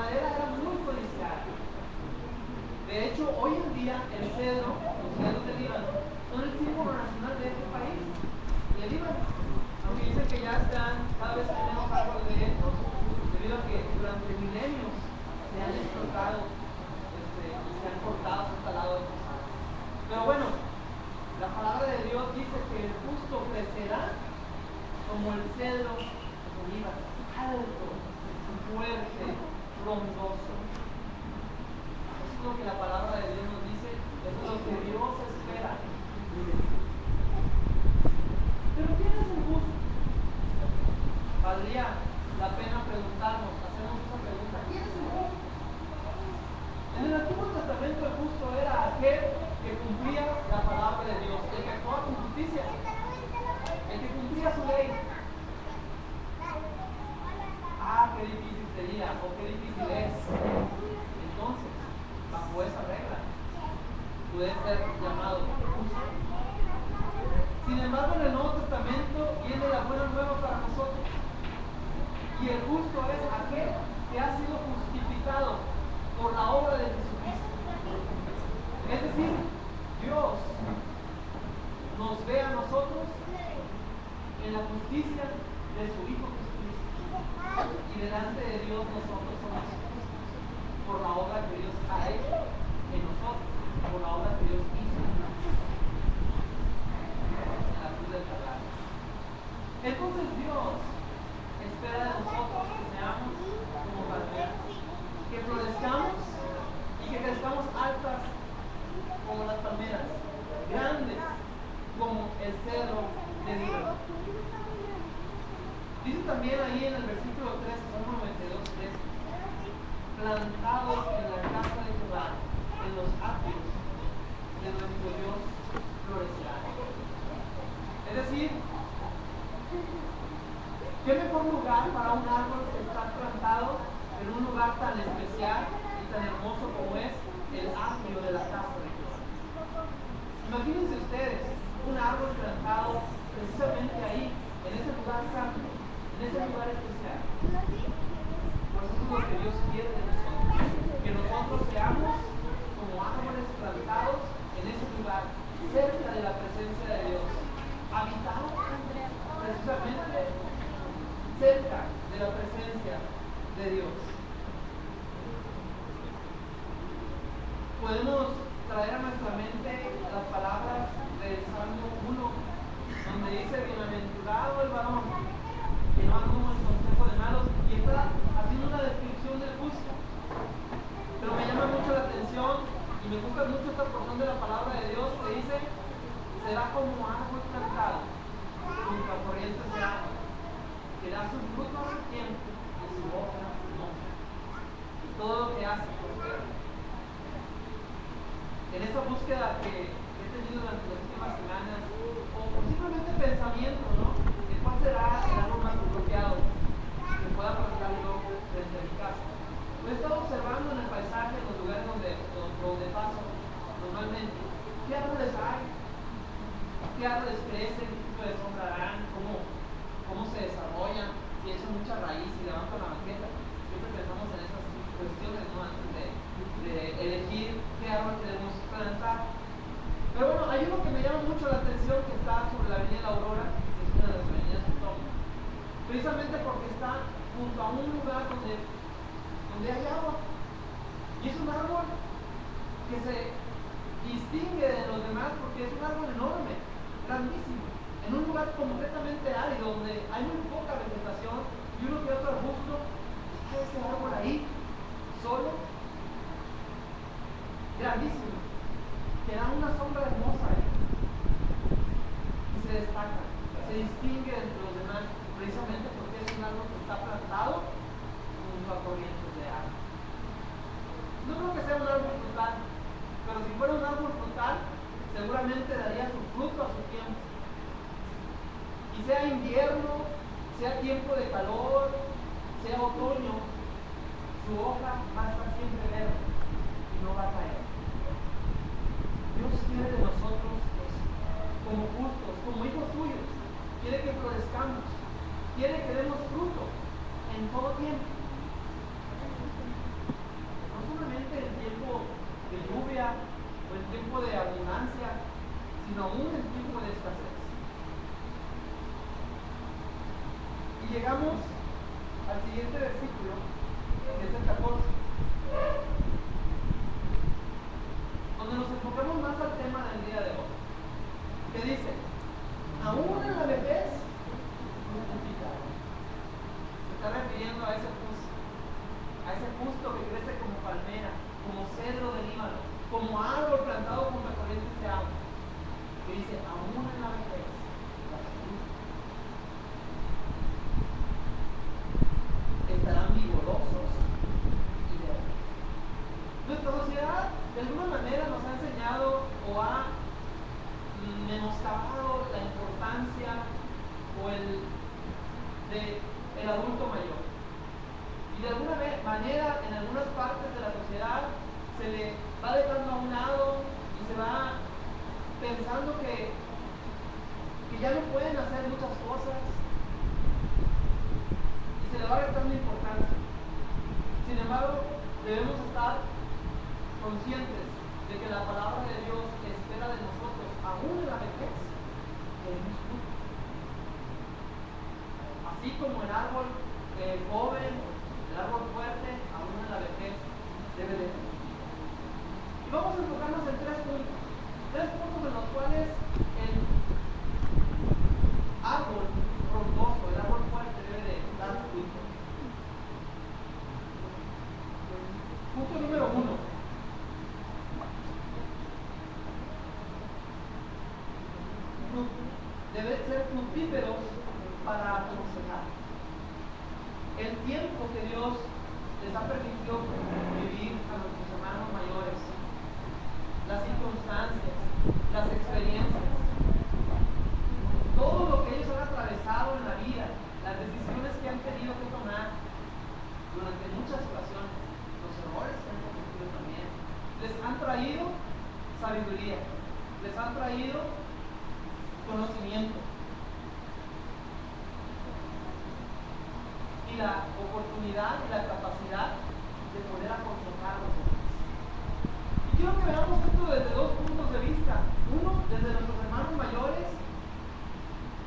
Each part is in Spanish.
madera era muy codiciada. De hecho, hoy en día el cedro, los cedros del Líbano, son el símbolo nacional de este país, del Líbano. Aunque dicen que ya están cada vez hay menos árboles de estos, debido a que durante milenios se han explotado y se han cortado, se han talado estos árboles. Pero bueno, la palabra de Dios dice que el justo crecerá como el cedro del Líbano, alto, fuerte, frondoso. Eso es lo que la palabra de Dios nos dice, eso es lo que Dios espera. Pero ¿quién es el justo? Valdría la pena preguntarnos, hacernos esa pregunta: ¿quién es el justo? En el Antiguo Testamento el justo era aquel que cumplía la palabra de Dios, el que actuaba con justicia, el que cumplía su ley. Ah, qué difícil sería, o qué difícil es. Entonces, bajo esa regla, puede ser llamado justo. Sin embargo, en el Nuevo Testamento viene la buena nueva para nosotros. Y el justo es aquel que ha sido justificado por la obra de Jesucristo. Es decir, Dios nos ve a nosotros en la justicia de su Hijo Jesucristo. Y delante de Dios nosotros somos por la obra que Dios ha hecho en nosotros, por la obra que Dios hizo en la cruz del Calvario. Entonces Dios espera de nosotros que seamos como palmeras, que florezcamos y que crezcamos altas como las palmeras, grandes como el cedro de Líbano. Dice también ahí en el versículo 3, Salmo 92:3, plantados en la casa de Jehová, en los atrios de nuestro Dios florecerán. Es decir, ¿qué mejor lugar para un árbol que estar plantado en un lugar tan especial y tan hermoso como es el atrio de la casa de Jehová? Imagínense ustedes un árbol plantado precisamente ahí, en ese lugar santo, en ese lugar especial. Pues eso es lo que Dios quiere de nosotros, que nosotros seamos como árboles plantados en ese lugar, cerca de la presencia de Dios, habitados precisamente cerca de la presencia de Dios. Podemos traer a nuestra mente las palabras del Salmo 1, donde dice: bienaventurado el varón que no anduvo en consejo de malos, y está haciendo una descripción del justo. Pero me llama mucho la atención y me gusta mucho esta porción de la palabra de Dios que dice: será como árbol plantado junto a corrientes de agua, que da su fruto a su tiempo y su hoja no, y todo lo que hace prospera. En esa búsqueda que he tenido durante las últimas semanas, o simplemente pensamiento, ¿no? De cuál será el árbol más apropiado que pueda plantar yo frente a mi casa. Lo he estado observando en el paisaje, en los lugares donde paso normalmente. ¿Qué árboles hay? ¿Qué árboles crecen? ¿Qué tipo de sombra dan? ¿Cómo se desarrollan? Si echan mucha raíz y levantan la banqueta. Siempre pensamos en esas cuestiones, ¿no? Antes de elegir qué árbol queremos plantar. Pero bueno, hay uno que me llama mucho la atención, que está sobre la avenida La Aurora, que es una de las avenidas autónomas, precisamente porque está junto a un lugar donde hay agua. Y es un árbol que se distingue de los demás porque es un árbol enorme, grandísimo, en un lugar completamente árido donde hay muy poca vegetación y uno que otro arbusto. Está ese árbol ahí, solo, grandísimo, que da una sombra hermosa ahí y se destaca, se distingue entre los demás precisamente porque es un árbol que está plantado junto a corrientes de agua. No creo que sea un árbol frutal, pero si fuera un árbol frutal, seguramente daría su fruto a su tiempo. Y sea invierno, sea tiempo de calor, sea otoño, su hoja va a estar siempre verde y no va a caer. Dios quiere de nosotros como justos, como hijos suyos. Quiere que florezcamos, quiere que demos fruto en todo tiempo. llegamos al siguiente versículo, que es el 14, donde nos enfocamos más al tema del día de hoy, que dice: aún en la vejez, se está refiriendo a ese busto que crece como palmera, como cedro del Líbano, como árbol plantado junto a corrientes de agua, que dice: aún en la vejez, estarán vigorosos y verdes. Nuestra sociedad de alguna manera nos ha enseñado o ha menoscabado la importancia del adulto mayor. Y de alguna manera, en algunas partes de la sociedad, se le va dejando a un lado y se va pensando que ya no pueden hacer muchas cosas y se le va restando importancia. Sin embargo, debemos estar conscientes de que la palabra de Dios espera de nosotros, aún en la vejez, que demos fruto. Así como el árbol joven, el árbol fuerte, aún en la vejez, debe de ser. Y vamos a enfocarnos en tres puntos en los cuales el árbol frondoso, el árbol fuerte, debe de dar fruto. Punto número 1. Deben ser fructíferos para aconsejar. El tiempo que Dios les ha permitido vivir a nuestros hermanos mayores, las circunstancias, las experiencias, todo lo que ellos han atravesado en la vida, las decisiones que han tenido que tomar durante muchas ocasiones, los errores que han cometido también, les han traído sabiduría, les han traído conocimiento y la oportunidad y la capacidad de poder aconsejar a los demás. Y quiero que veamos esto desde dos puntos de vista. Uno, desde nuestros hermanos mayores,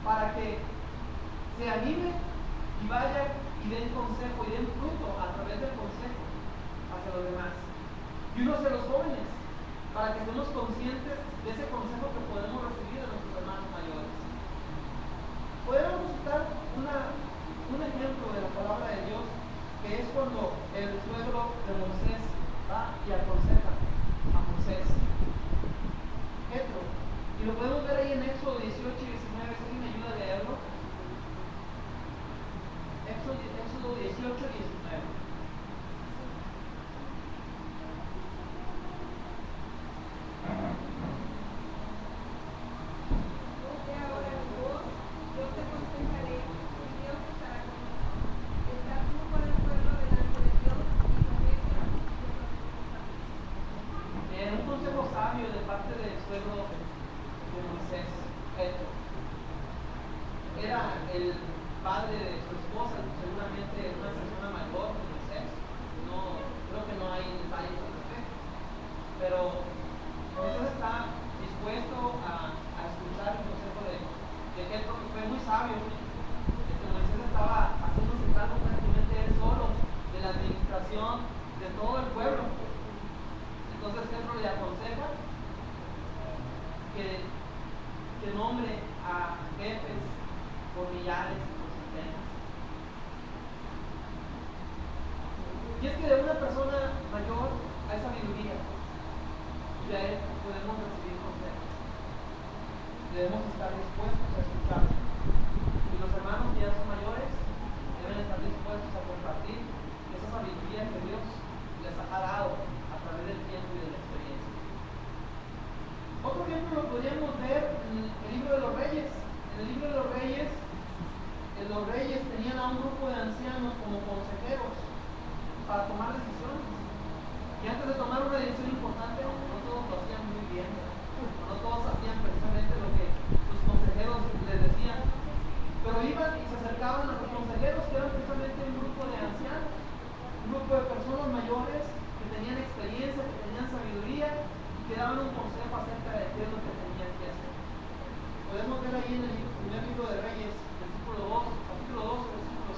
para que se animen y vayan y den consejo y den fruto a través del consejo hacia los demás. Y uno hacia los jóvenes, para que estemos conscientes de ese consejo que podemos recibir de nuestros hermanos mayores. Podemos citar un ejemplo de la palabra de Dios, que es cuando el suegro de Moisés va y aconseja a Moisés, Jetro, y lo podemos ver ahí en Éxodo 18 y 19. Si alguien me ayuda a leerlo. Éxodo 18 y 19. Era el padre de su esposa, seguramente una persona mayor, no sé, creo que no hay detalles al respecto, pero Moisés está dispuesto a escuchar el consejo de Jetro, que fue muy sabio. Moisés estaba haciéndose cargo prácticamente él solo de la administración de todo el pueblo. Entonces Jetro le aconseja que nombre a jefes por millares y por centenas. Y es que de una persona mayor hay sabiduría, y de él podemos recibir consejos. Debemos estar dispuestos a escuchar. Y los hermanos que ya son mayores deben estar dispuestos a compartir esa sabiduría que Dios les ha dado a través del tiempo y de la experiencia. Otro ejemplo lo podríamos ver en el libro de los Reyes. En el libro de los reyes tenían a un grupo de ancianos como consejeros para tomar decisiones. Y antes de tomar una decisión importante, no todos lo hacían muy bien, no todos hacían precisamente lo que sus consejeros les decían, pero iban y se acercaban a los consejeros, que eran precisamente un grupo de ancianos, un grupo de personas mayores que tenían experiencia, que tenían sabiduría y que daban un consejo acerca de qué es lo que tenían que hacer. Podemos ver ahí en el primer libro de Reyes, capítulo 2, versículo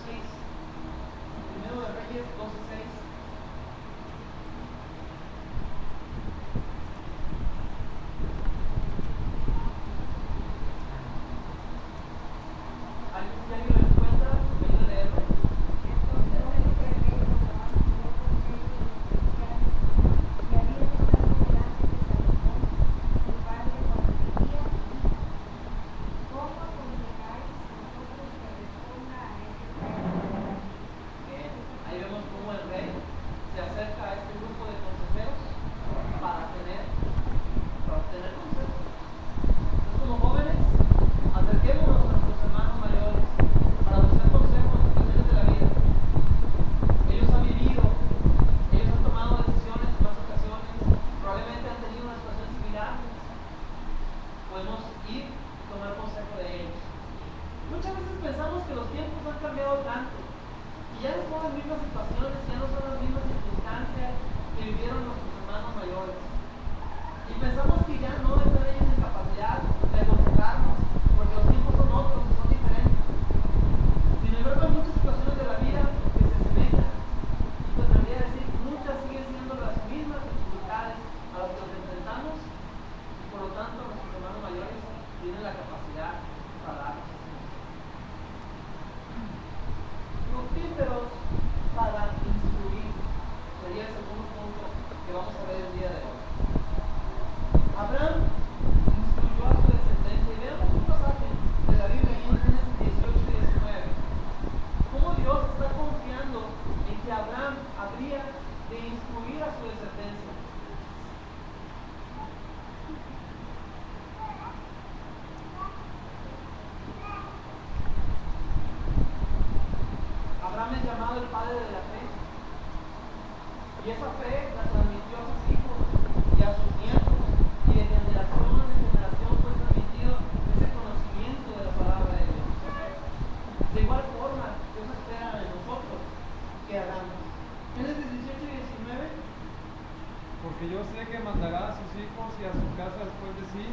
sería el segundo punto que vamos a ver el día de hoy. Abraham instruyó a su descendencia, y veamos un pasaje de la Biblia ahí en Génesis 18 y 19. Cómo Dios está confiando en que Abraham habría de instruir a su descendencia. Abraham es llamado el padre de la fe, y esa fe la transmitió a sus hijos y a sus nietos, y de generación en generación fue transmitido ese conocimiento de la palabra de Dios. De igual forma, Dios espera de nosotros que hagamos. Génesis 18 y 19. Porque yo sé que mandará a sus hijos y a su casa después de sí,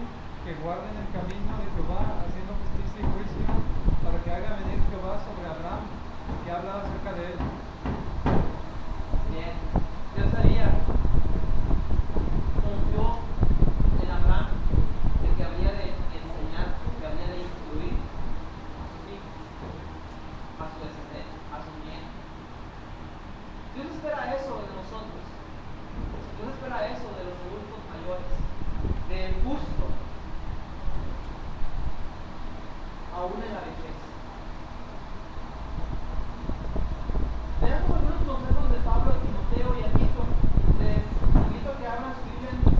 que guarden el camino de Jehová, haciendo justicia y juicio, para que haga venir Jehová sobre Abraham, que habla acerca de él. Bien, Dios sabía, confió en Abraham de que habría de enseñar, que habría de instruir a sus hijos, a su descendencia, a sus nietos. Dios espera eso de nosotros. Dios espera eso de los adultos mayores, del justo, aún en la vejez. Veamos algunos consejos de Pablo a Timoteo y a Tito. Les invito a que abran su Biblia en 2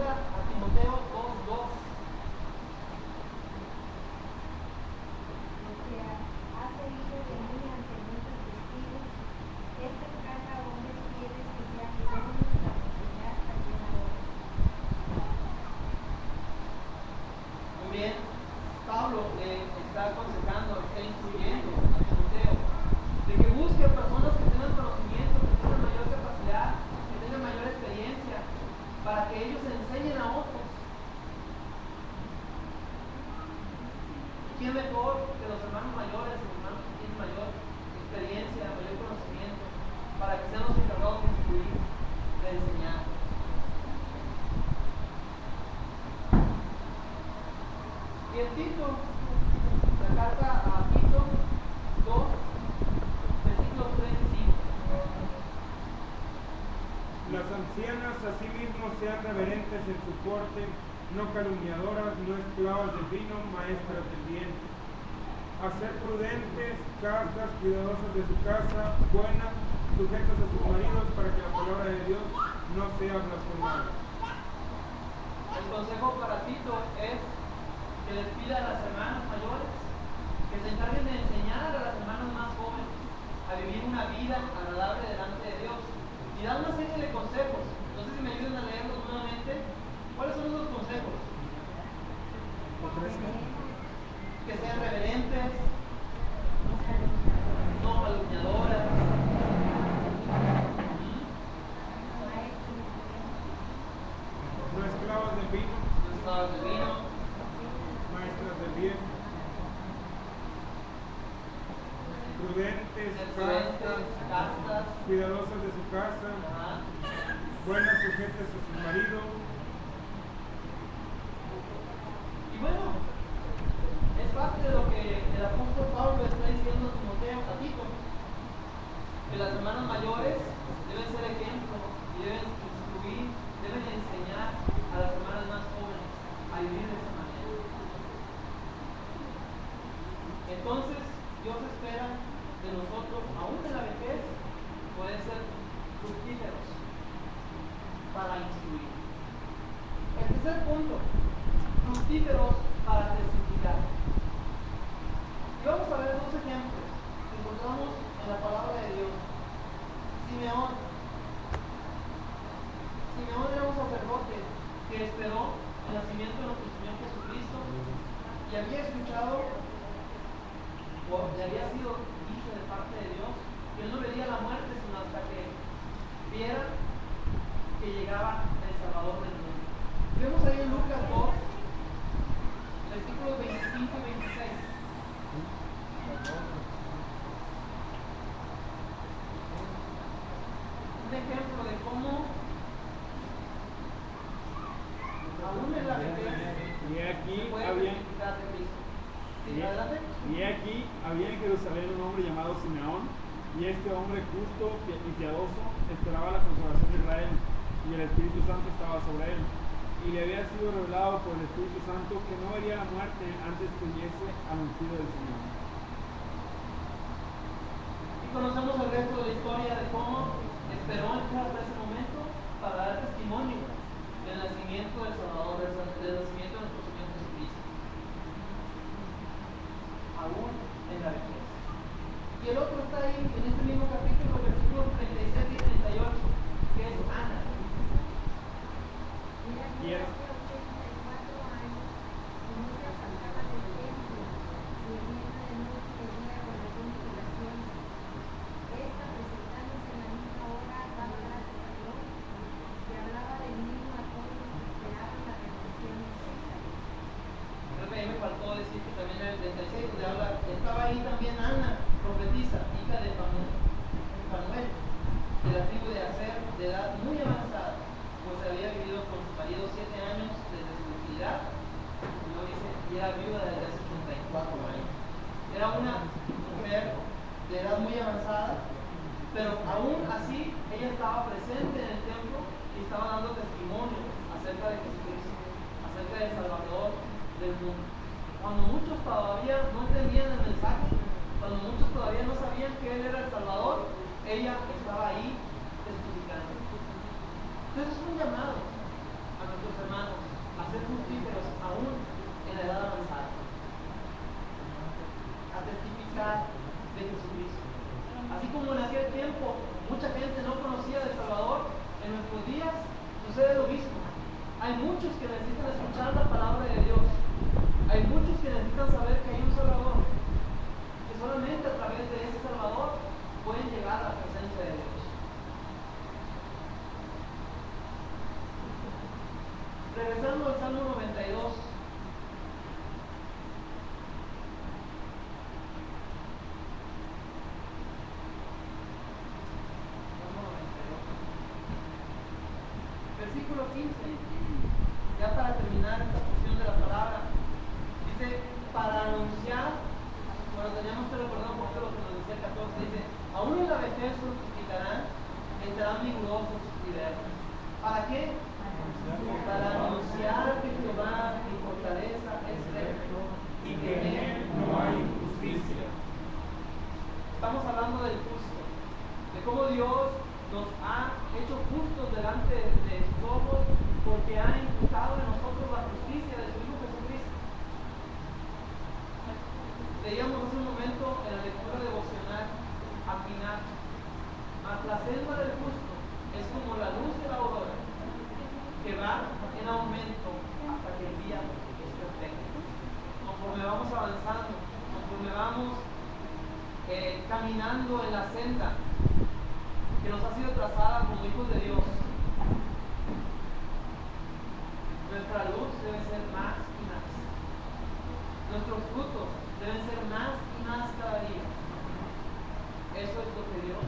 a Timoteo 2:2. Porque has oído de mí ante muchos testigos, esta carta a hombres fieles que sean idóneos para enseñar también a otros. Muy bien, Pablo le está aconsejando, está instruyendo a Timoteo de que busque a personas que tengan conocimiento, que tengan mayor capacidad, que tengan mayor experiencia, para que ellos enseñen a otros. ¿Y quién mejor que los hermanos mayores, los hermanos que tienen mayor experiencia, mayor conocimiento, para que sean los encargados de instruir, de enseñar? Y en Tito, la carta a Tito 2, versículos 3 y 5. Las ancianas asimismo sean reverentes en su porte, no calumniadoras, no esclavas del vino, maestras del bien. A ser prudentes, castas, cuidadosas de su casa, buenas, sujetas a sus maridos, para que la palabra de Dios no sea blasfemada. El consejo para Tito es que les pida a las hermanas mayores que se encarguen de enseñar a las hermanas más jóvenes a vivir una vida agradable delante de Dios. Y da una serie de consejos. No sé si me ayudan a leerlos nuevamente. ¿Cuáles son esos consejos? Que sean reverentes, no calumniadoras, No esclavas del vino, no esclavas de vino, maestras del bien. Prudentes, castas, cuidadosas de su casa, ajá, buenas, sujetas a sus maridos. y bueno, es parte de lo que el apóstol Pablo está diciendo a Timoteo, a Tito, que las hermanas mayores deben ser ejemplo y deben instruir, deben enseñar a las hermanas más jóvenes a vivir de esa manera. Entonces, Dios espera de nosotros, aún en la vejez, poder ser fructíferos para instruir. El tercer punto, fructíferos para testificar. Y vamos a ver dos ejemplos que encontramos en la palabra de Dios. Simeón era un sacerdote que esperó el nacimiento de nuestro Señor Jesucristo y había escuchado, o le había sido dicho de parte de Dios, que él no vería la muerte sino hasta que viera que llegaba el Salvador del mundo. Vemos ahí en Lucas 2, versículos 25 y 26. Un ejemplo de cómo aún en la vejez Y aquí se puede había testificar de Cristo. Sí, adelante. Y aquí había en Jerusalén un hombre llamado Simeón, y este hombre justo y piadoso esperaba la consolación de Israel, y el Espíritu Santo estaba sobre él. Y le había sido revelado por el Espíritu Santo que no vería la muerte antes que viese al ungido del Señor. Y conocemos el resto de la historia de cómo esperó entrar hasta ese momento para dar testimonio del nacimiento del Salvador, del nacimiento de nuestro Señor Jesucristo, aún en la vejez. Y el otro está ahí en este mismo capítulo, versículos 37 y 38, que es Ana. Mira que hace 84 años y no se apartaba del templo, sirviendo de noche y de día con algunas oraciones. Esta, presentándose en la misma hora, daba gracias a Dios y hablaba del mismo a todos los que esperaban la revelación de César. Creo que ahí me faltó decir que también el 36, donde habla, estaba ahí también Ana, profetisa, hija de Fanuel, de la tribu de Aser, de edad muy avanzada, pues había vivido con su marido 7 años desde su virginidad, y luego dice, y era viuda desde hace 34 años. Era una mujer de edad muy avanzada, pero aún así ella estaba presente en el templo y estaba dando testimonio acerca de Jesucristo, acerca del Salvador del mundo. Cuando muchos todavía no entendían el mensaje, cuando muchos todavía no sabían que Él era el Salvador, ella estaba ahí testificando. Entonces es un llamado a nuestros hermanos a ser fructíferos aún en la edad avanzada, a testificar de Jesucristo. Así como en aquel tiempo mucha gente no conocía del Salvador, en nuestros días sucede lo mismo. Hay muchos que necesitan escuchar la palabra de Dios. Hay muchos que necesitan saber que hay un Salvador, que solamente a través de ese Salvador pueden llegar a la presencia de Dios. Regresando al Salmo 92. Versículo 15, ya para terminar esta porción de la palabra, dice, para anunciar, bueno, teníamos que recordar un poco lo que nos decía el 14, dice, aún en la vejez fructificarán, estarán vigorosos y verdes. ¿Para qué? Para anunciar que Jehová, mi fortaleza, es recto Y que en él no hay injusticia. Estamos hablando del justo, de cómo Dios nos ha hecho justos delante de sus ojos porque ha imputado en nosotros la justicia de su Hijo Jesucristo. Leíamos hace un momento en la lectura devocional afinar, mas la senda del justo es como la luz de la aurora, que va en aumento hasta que el día es perfecto. Conforme vamos avanzando, conforme vamos caminando en la senda que nos ha sido trazada como hijos de Dios, nuestra luz debe ser más y más. Nuestros frutos deben ser más y más cada día. Eso es lo que Dios